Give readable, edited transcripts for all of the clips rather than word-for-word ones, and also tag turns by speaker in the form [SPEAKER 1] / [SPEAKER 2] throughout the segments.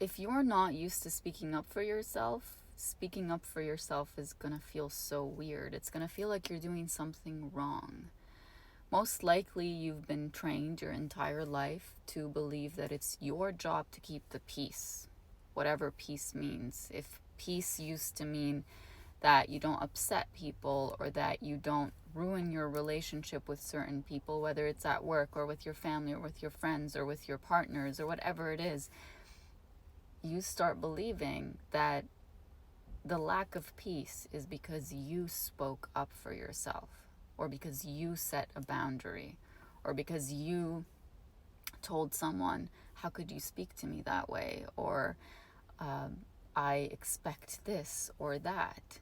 [SPEAKER 1] if you're not used to speaking up for yourself, speaking up for yourself is gonna feel so weird. It's gonna feel like you're doing something wrong. Most likely, you've been trained your entire life to believe that it's your job to keep the peace, whatever peace means. If peace used to mean that you don't upset people or that you don't ruin your relationship with certain people, whether it's at work or with your family or with your friends or with your partners or whatever it is, you start believing that the lack of peace is because you spoke up for yourself, or because you set a boundary, or because you told someone, how could you speak to me that way? Or I expect this or that.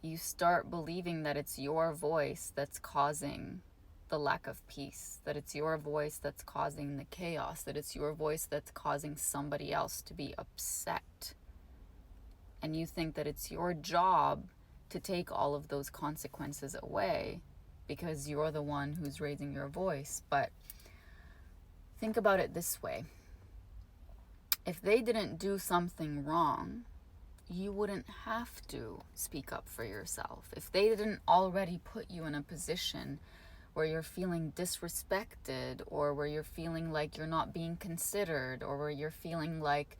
[SPEAKER 1] You start believing that it's your voice that's causing the lack of peace, that it's your voice that's causing the chaos, that it's your voice that's causing somebody else to be upset. And you think that it's your job to take all of those consequences away because you're the one who's raising your voice. But think about it this way. If they didn't do something wrong, you wouldn't have to speak up for yourself. If they didn't already put you in a position where you're feeling disrespected, or where you're feeling like you're not being considered, or where you're feeling like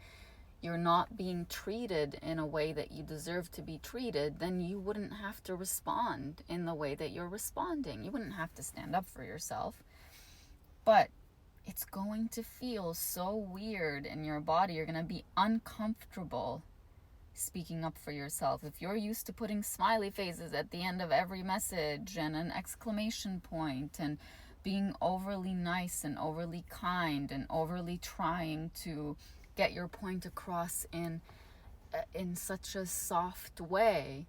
[SPEAKER 1] you're not being treated in a way that you deserve to be treated, then you wouldn't have to respond in the way that you're responding. You wouldn't have to stand up for yourself. But it's going to feel so weird in your body. You're going to be uncomfortable speaking up for yourself. If you're used to putting smiley faces at the end of every message and an exclamation point and being overly nice and overly kind and overly trying to get your point across in such a soft way,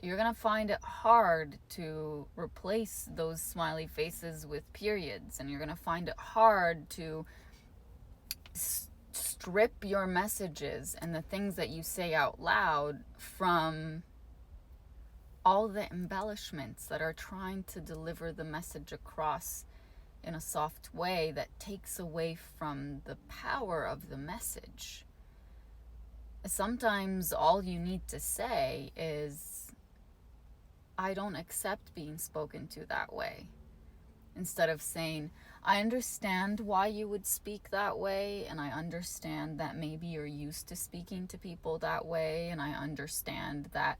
[SPEAKER 1] you're gonna find it hard to replace those smiley faces with periods, and you're gonna find it hard to strip your messages and the things that you say out loud from all the embellishments that are trying to deliver the message across in a soft way that takes away from the power of the message. Sometimes all you need to say is, I don't accept being spoken to that way. Instead of saying, I understand why you would speak that way, and I understand that maybe you're used to speaking to people that way, and I understand that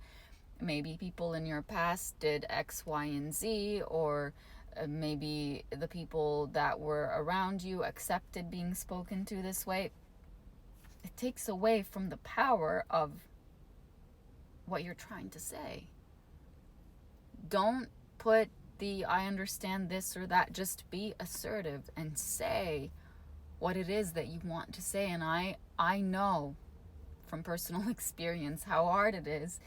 [SPEAKER 1] maybe people in your past did X, Y, and Z, or maybe the people that were around you accepted being spoken to this way. It takes away from the power of what you're trying to say. Don't put the I understand this or that. Just be assertive and say what it is that you want to say. And I know from personal experience how hard it is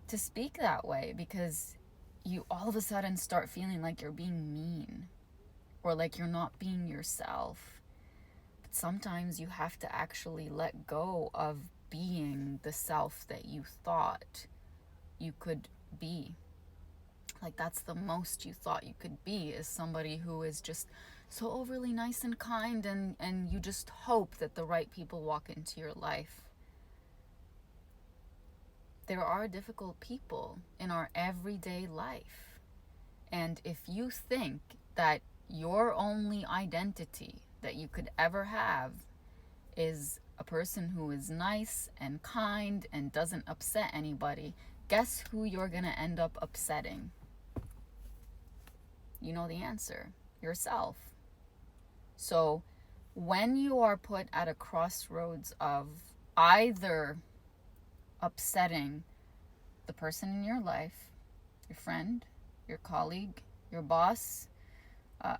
[SPEAKER 1] to speak that way, because you all of a sudden start feeling like you're being mean or like you're not being yourself. But sometimes you have to actually let go of being the self that you thought you could be. Like, that's the most you thought you could be, is somebody who is just so overly nice and kind, and you just hope that the right people walk into your life. There are difficult people in our everyday life. And if you think that your only identity that you could ever have is a person who is nice and kind and doesn't upset anybody, guess who you're going to end up upsetting? You know the answer: yourself. So when you are put at a crossroads of either upsetting the person in your life, your friend, your colleague, your boss,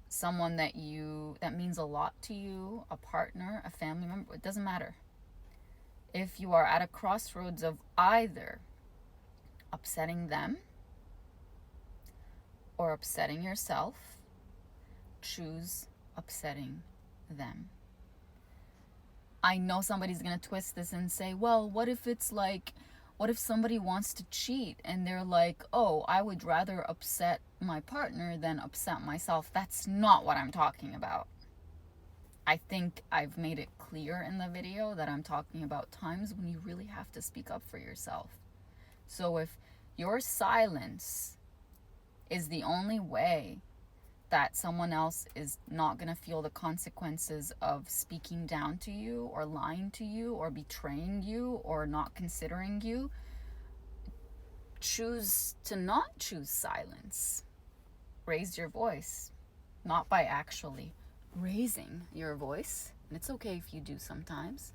[SPEAKER 1] someone that means a lot to you, a partner, a family member, it doesn't matter. If you are at a crossroads of either upsetting them or upsetting yourself, choose upsetting them. I know somebody's going to twist this and say, well, what if somebody wants to cheat and they're like, oh, I would rather upset my partner than upset myself? That's not what I'm talking about. I think I've made it clear in the video that I'm talking about times when you really have to speak up for yourself. So if your silence is the only way that someone else is not going to feel the consequences of speaking down to you or lying to you or betraying you or not considering you, choose to not choose silence. Raise your voice, not by actually raising your voice, and it's okay if you do sometimes,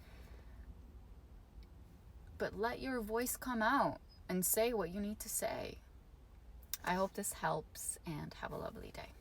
[SPEAKER 1] but let your voice come out and say what you need to say. I hope this helps, and have a lovely day.